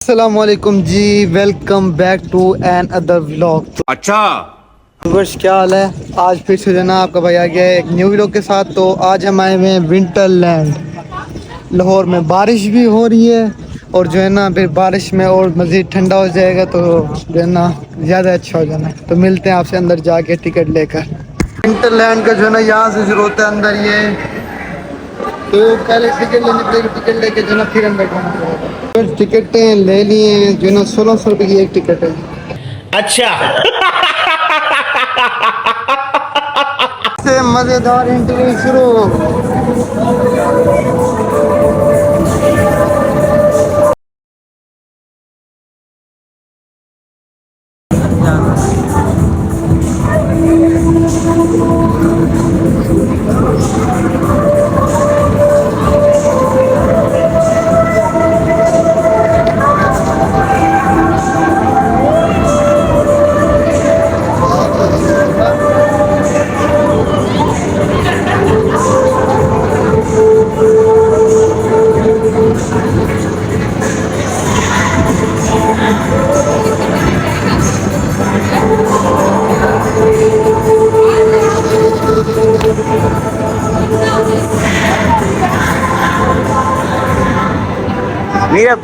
अस्सलामुअलैकुम जी, welcome back to another vlog. अच्छा। वर्ष क्या हाल है? आज फिर से जो है ना आपका भाई आ गया है एक न्यू व्लॉग के साथ। तो आज हम आए हुए हैं विंटरलैंड लाहौर में। बारिश भी हो रही है और जो है ना फिर बारिश में और मज़ीद ठंडा हो जाएगा तो जो है ना ज़्यादा अच्छा हो जाना। तो मिलते हैं आपसे अंदर जाके टिकट लेकर। विंटरलैंड का जो है ना यहाँ से शुरू होता है अंदर ये। तो पहले टिकट लेनी पड़ेगी, टिकट लेके जो है ना फिर अंदर जाना पड़ेगा। फिर टिकटें ले ली हैं जो है ना 1600 रुपये की एक टिकट है। अच्छा। से मज़ेदार इंटरव्यू शुरू। मेरा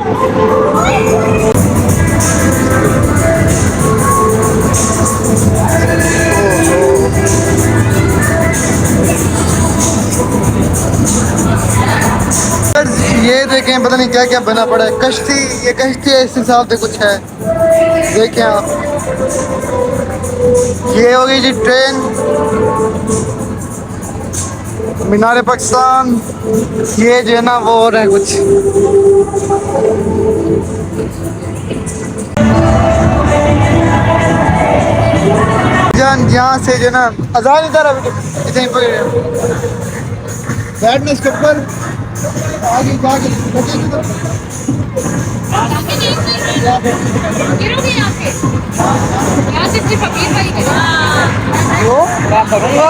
ये देखें, पता नहीं क्या क्या बना पड़ा है। कश्ती, ये कश्ती है, इस हिसाब से कुछ है। देखें आप, ये होगी जी ट्रेन। मीनार पाकिस्तान, ये जो है ना वो हो रहा है कुछ। जान यहाँ से जो है ना अजान इधर अभी इधर बैठने इसके ऊपर आगे जाके गिरोगे यहाँ पे। यहाँ से सिर्फ अमीर भाई गिरा। वो काम करूँगा।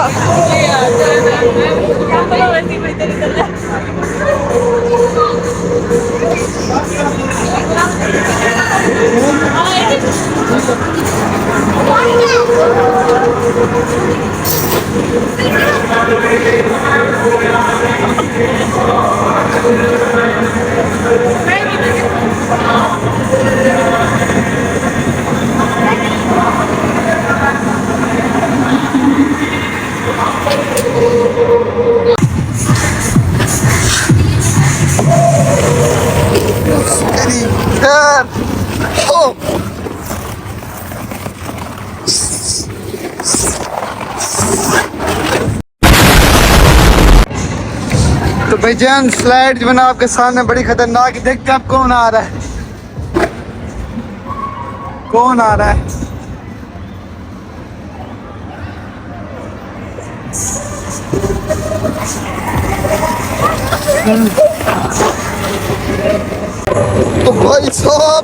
ओ तो भाईजान स्लाइड जो है ना आपके सामने बड़ी खतरनाक है। देखते हैं आप कौन आ रहा है, कौन आ रहा है। तो भाई साहब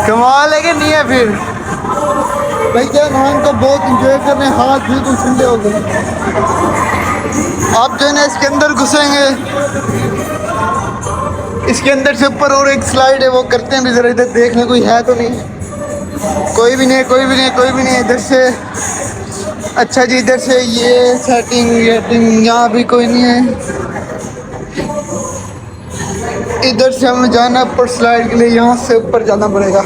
कमाल है कि नहीं है? फिर भाई जान हम तो बहुत इंजॉय कर रहे हैं, हाथ बिल्कुल ठंडे हो गए। आप जो है ना इसके अंदर घुसेंगे, इसके अंदर से ऊपर और एक स्लाइड है, वो करते हैं भी जरा। इधर देखने कोई है तो नहीं? कोई भी नहीं है, कोई भी नहीं है, कोई भी नहीं है इधर से। अच्छा जी, इधर से ये सेटिंग वेटिंग, यहाँ भी कोई नहीं है। इधर से हमें जाना ऊपर स्लाइड के लिए, यहाँ से ऊपर जाना पड़ेगा।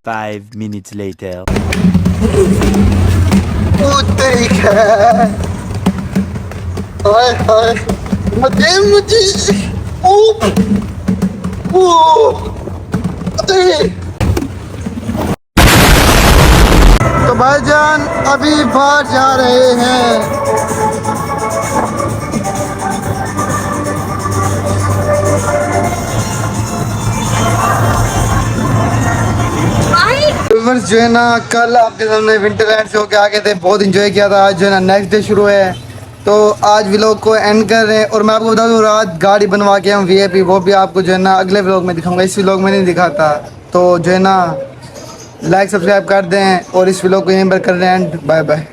Five minutes later. हाय हाय, मुझे ओ ओ तो भाईजान अभी बाहर जा रहे हैं। व्यूअर्स जो है ना, कल आपके सामने विंटरलैंड से होके आ गए थे, बहुत इंजॉय किया था। आज जो है ना नेक्स्ट डे शुरू है, तो आज व्लॉग को एंड कर रहे हैं। और मैं आपको बता दूँ रात गाड़ी बनवा के हम वीआईपी, वो भी आपको जो है ना अगले व्लॉग में दिखाऊंगा, इस व्लॉग में नहीं दिखाता। तो जो है ना लाइक सब्सक्राइब कर दें और इस व्लॉग को यहीं पर कर रहे हैं एंड। Bye bye.